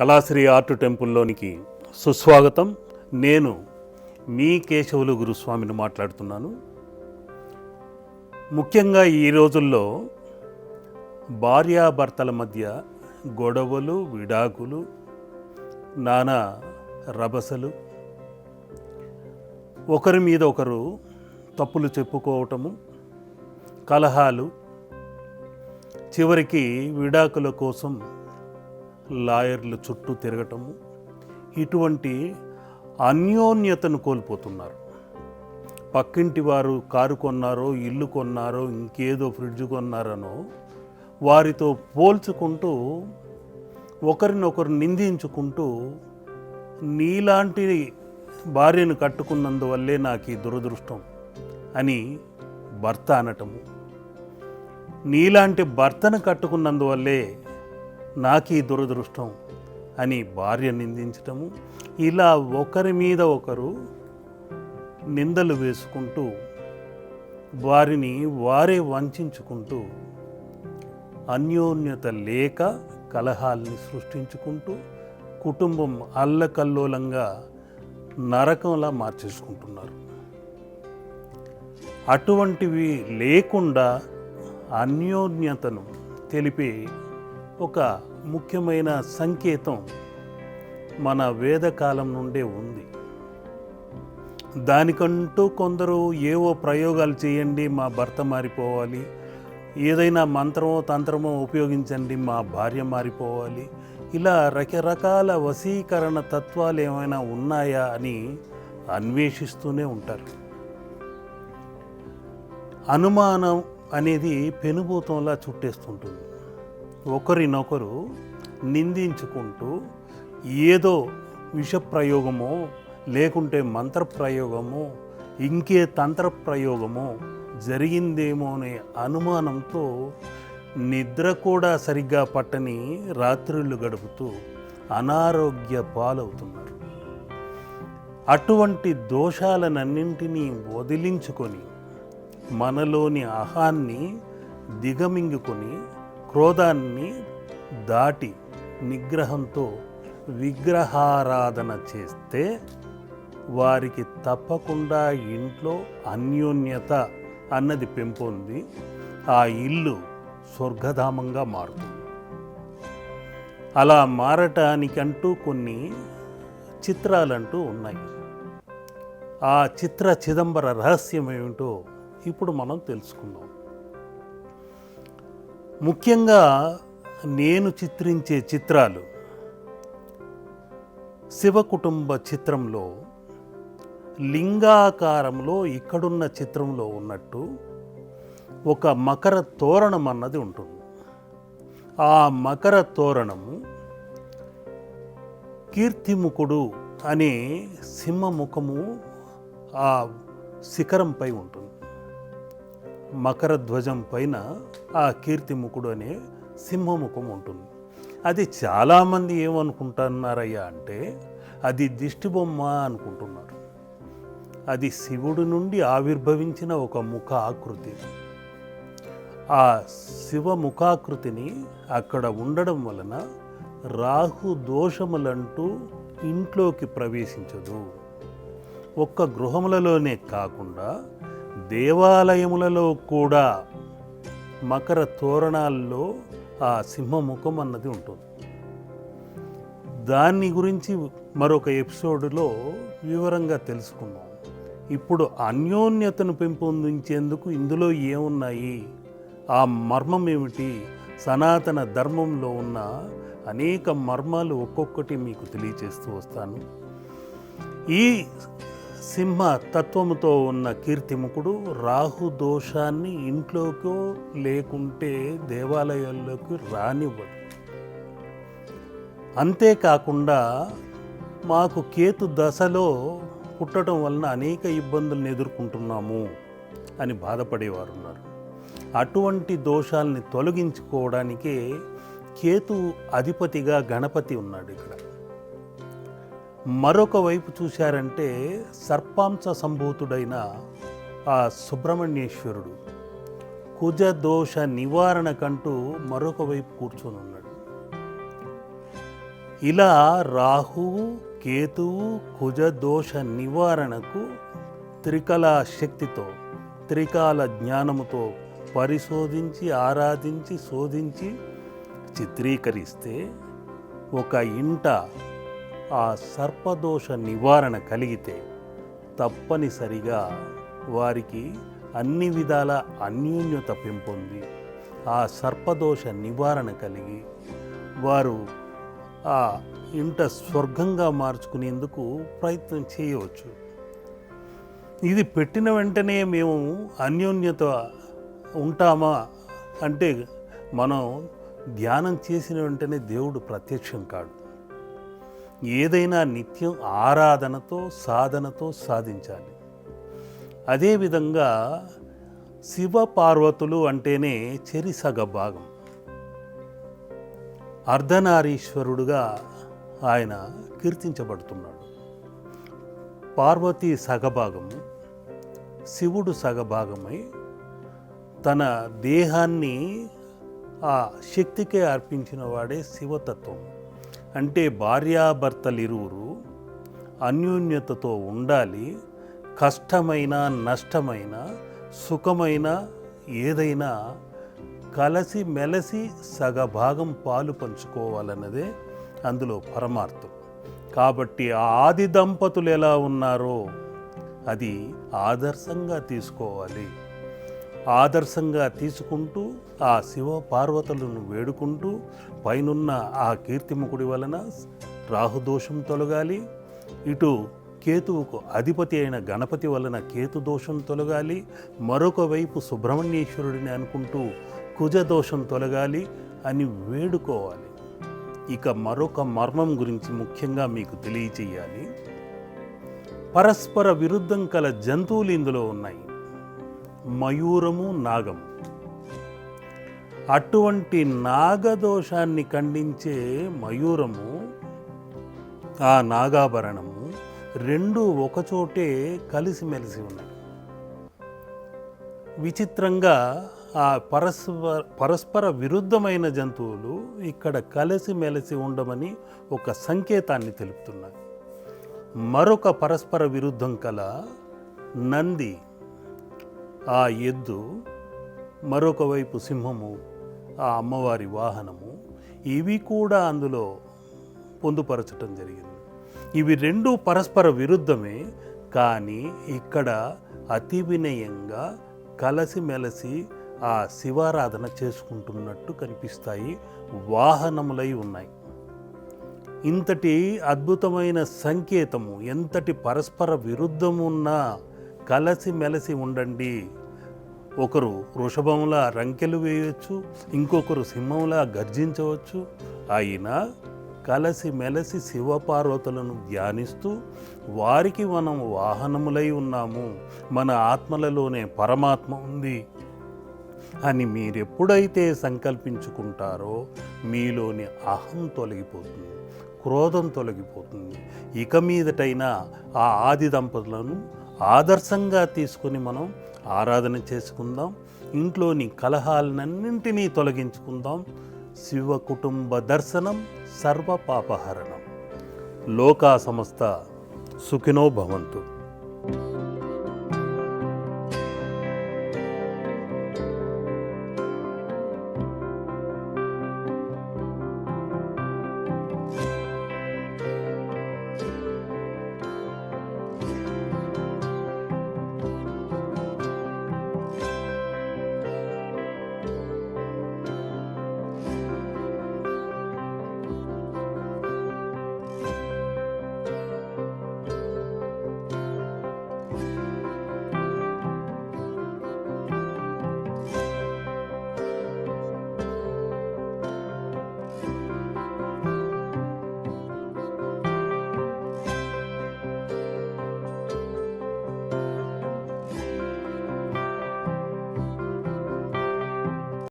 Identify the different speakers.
Speaker 1: Kalasri art టెంపుల్లోనికి సుస్వాగతం. నేను మీ కేశవులు గురుస్వామిని మాట్లాడుతున్నాను. ముఖ్యంగా ఈ రోజుల్లో భార్యాభర్తల మధ్య గొడవలు, విడాకులు, నానా రభసలు, ఒకరి మీద ఒకరు తప్పులు చెప్పుకోవటము, కలహాలు, చివరికి విడాకుల కోసం లాయర్ల చుట్టూ తిరగటము, ఇటువంటి అన్యోన్యతను కోల్పోతున్నారు. పక్కింటి వారు కారు కొన్నారో, ఇల్లు కొన్నారో, ఇంకేదో ఫ్రిడ్జ్ కొన్నారనో వారితో పోల్చుకుంటూ ఒకరినొకరు నిందించుకుంటూ, నీలాంటి భార్యను కట్టుకున్నందువల్లే నాకు ఈ దురదృష్టం అని భర్త అనటము, నీలాంటి భర్తను కట్టుకున్నందువల్లే నాకు ఈ దురదృష్టం అని భార్య నిందించటము, ఇలా ఒకరి మీద ఒకరు నిందలు వేసుకుంటూ వారిని వారే వంచుకుంటూ అన్యోన్యత లేక కలహాల్ని సృష్టించుకుంటూ కుటుంబం అల్లకల్లోలంగా నరకంలా మార్చేసుకుంటున్నారు. అటువంటివి లేకుండా అన్యోన్యతను తెలిపే ఒక ముఖ్యమైన సంకేతం మన వేదకాలం నుండే ఉంది. దానికంటూ కొందరు ఏవో ప్రయోగాలు చేయండి, మా భర్త మారిపోవాలి, ఏదైనా మంత్రమో తంత్రమో ఉపయోగించండి, మా భార్య మారిపోవాలి, ఇలా రకరకాల వశీకరణ తత్వాలు ఏమైనా ఉన్నాయా అని అన్వేషిస్తూనే ఉంటారు. అనుమానం అనేది పెనుభూతంలా చుట్టేస్తుంటుంది. ఒకరినొకరు నిందించుకుంటూ ఏదో విషప్రయోగమో, లేకుంటే మంత్రప్రయోగమో, ఇంకే తంత్రప్రయోగమో జరిగిందేమో అనే అనుమానంతో నిద్ర కూడా సరిగ్గా పట్టని రాత్రుళ్ళు గడుపుతూ అనారోగ్య పాలవుతున్నారు. అటువంటి దోషాలనన్నింటినీ వదిలించుకొని మనలోని అహాన్ని దిగమింగుకొని క్రోధాన్ని దాటి నిగ్రహంతో విగ్రహారాధన చేస్తే వారికి తప్పకుండా ఇంట్లో అన్యోన్యత అన్నది పెంపొంది ఆ ఇల్లు స్వర్గధామంగా మారుతుంది. అలా మారటానికంటూ కొన్ని చిత్రాలంటూ ఉన్నాయి. ఆ చిత్ర చిదంబర రహస్యం ఏమిటో ఇప్పుడు మనం తెలుసుకుందాం. ముఖ్యంగా నేను చిత్రించే చిత్రాలు శివకుటుంబ చిత్రంలో లింగాకారంలో ఇక్కడున్న చిత్రంలో ఉన్నట్టు ఒక మకర తోరణం అన్నది ఉంటుంది. ఆ మకర తోరణము కీర్తిముఖుడు అనే సింహముఖము ఆ శిఖరంపై ఉంటుంది. మకర ధ్వజం పైన ఆ కీర్తిముఖుడు అనే సింహముఖం ఉంటుంది. అది చాలామంది ఏమనుకుంటున్నారయ్యా అంటే అది దిష్టి బొమ్మ అనుకుంటున్నారు. అది శివుడి నుండి ఆవిర్భవించిన ఒక ముఖ ఆకృతి. ఆ శివ ముఖాకృతిని అక్కడ ఉండడం వలన రాహు దోషములంటూ ఇంట్లోకి ప్రవేశించదు. ఒక్క గృహములలోనే కాకుండా దేవాలయములలో కూడా మకర తోరణాల్లో ఆ సింహముఖం అన్నది ఉంటుంది. దాన్ని గురించి మరొక ఎపిసోడ్లో వివరంగా తెలుసుకున్నాం. ఇప్పుడు అన్యోన్యతను పెంపొందించేందుకు ఇందులో ఏమున్నాయి, ఆ మర్మం ఏమిటి, సనాతన ధర్మంలో ఉన్న అనేక మర్మాలు ఒక్కొక్కటి మీకు తెలియచేస్తూ వస్తాను. ఈ సింహ తత్వముతో ఉన్న కీర్తిముఖుడు రాహు దోషాన్ని ఇంట్లోకో లేకుంటే దేవాలయాల్లోకి రానివ్వడు. అంతేకాకుండా మాకు కేతు దశలో పుట్టడం వలన అనేక ఇబ్బందులను ఎదుర్కొంటున్నాము అని బాధపడేవారు ఉన్నారు. అటువంటి దోషాలని తొలగించుకోవడానికే కేతు అధిపతిగా గణపతి ఉన్నాడు ఇక్కడ. మరొక వైపు చూశారంటే సర్పాంశ సంభూతుడైన ఆ సుబ్రహ్మణ్యేశ్వరుడు కుజ దోష నివారణకంటూ మరొక వైపు కూర్చొని ఉన్నాడు. ఇలా రాహువు కేతువు కుజదోష నివారణకు త్రికళా శక్తితో త్రికాల జ్ఞానముతో పరిశోధించి ఆరాధించి శోధించి చిత్రీకరిస్తే ఒక ఇంట ఆ సర్పదోష నివారణ కలిగితే తప్పనిసరిగా వారికి అన్ని విధాల అన్యోన్యత పెంపొంది ఆ సర్పదోష నివారణ కలిగి వారు ఆ ఇంట స్వర్గంగా మార్చుకునేందుకు ప్రయత్నం చేయవచ్చు. ఇది పెట్టిన వెంటనే మేము అన్యోన్యత ఉంటామా అంటే మనం ధ్యానం చేసిన వెంటనే దేవుడు ప్రత్యక్షం కాడు. ఏదైనా నిత్యం ఆరాధనతో సాధనతో సాధించాలి. అదేవిధంగా శివ పార్వతులు అంటేనే చెరిసగ భాగం. అర్ధనారీశ్వరుడుగా ఆయన కీర్తించబడుతున్నాడు. పార్వతీ సగభాగము, శివుడు సగభాగమై తన దేహాన్ని ఆ శక్తికే అర్పించిన వాడే శివతత్వం. అంటే భార్యాభర్తలిరువురు అన్యోన్యతతో ఉండాలి. కష్టమైన నష్టమైన సుఖమైన ఏదైనా కలసి మెలసి సగభాగం పాలు పంచుకోవాలన్నదే అందులో పరమార్థం. కాబట్టి ఆది దంపతులు ఎలా ఉన్నారో అది ఆదర్శంగా తీసుకోవాలి. ఆదర్శంగా తీసుకుంటూ ఆ శివ పార్వతులను వేడుకుంటూ పైనున్న ఆ కీర్తిముఖుడి వలన రాహుదోషం తొలగాలి. ఇటు కేతువుకు అధిపతి అయిన గణపతి వలన కేతు దోషం తొలగాలి. మరొక వైపు సుబ్రహ్మణ్యేశ్వరుడిని అనుకుంటూ కుజదోషం తొలగాలి అని వేడుకోవాలి. ఇక మరొక మర్మం గురించి ముఖ్యంగా మీకు తెలియచేయాలి. పరస్పర విరుద్ధం కల జంతువులు ఇందులో ఉన్నాయి. మయూరము నాగము. అటువంటి నాగదోషాన్ని ఖండించే మయూరము ఆ నాగాభరణము రెండు ఒకచోటే కలిసిమెలిసి ఉన్నాయి. విచిత్రంగా ఆ పరస్పర విరుద్ధమైన జంతువులు ఇక్కడ కలిసిమెలిసి ఉండమని ఒక సంకేతాన్ని తెలుపుతున్నాయి. మరొక పరస్పర విరుద్ధం కల నంది, ఆ ఎద్దు, మరొక వైపు సింహము, ఆ అమ్మవారి వాహనము, ఇవి కూడా అందులో పొందుపరచటం జరిగింది. ఇవి రెండు పరస్పర విరుద్ధమే, కానీ ఇక్కడ అతి వినయంగా కలసిమెలసి ఆ శివారాధన చేసుకుంటున్నట్టు కనిపిస్తాయి. వాహనములై ఉన్నాయి. ఇంతటి అద్భుతమైన సంకేతము, ఎంతటి పరస్పర విరుద్ధమున్నా కలసిమెలసి ఉండండి. ఒకరు వృషభంలా రంకెలు వేయవచ్చు, ఇంకొకరు సింహంలా గర్జించవచ్చు. అయినా కలసిమెలసి శివపార్వతులను ధ్యానిస్తూ వారికి మనం వాహనములై ఉన్నాము, మన ఆత్మలలోనే పరమాత్మ ఉంది అని మీరెప్పుడైతే సంకల్పించుకుంటారో మీలోని అహం తొలగిపోతుంది, క్రోధం తొలగిపోతుంది. ఇక మీదటైనా ఆ ఆది దంపతులను ఆదర్శంగా తీసుకొని మనం ఆరాధన చేసుకుందాం. ఇంట్లోని కలహాలన్నింటినీ తొలగించుకుందాం. శివ కుటుంబ దర్శనం సర్వ పాపహరణం. లోకా సమస్త సుఖినో భవంతు.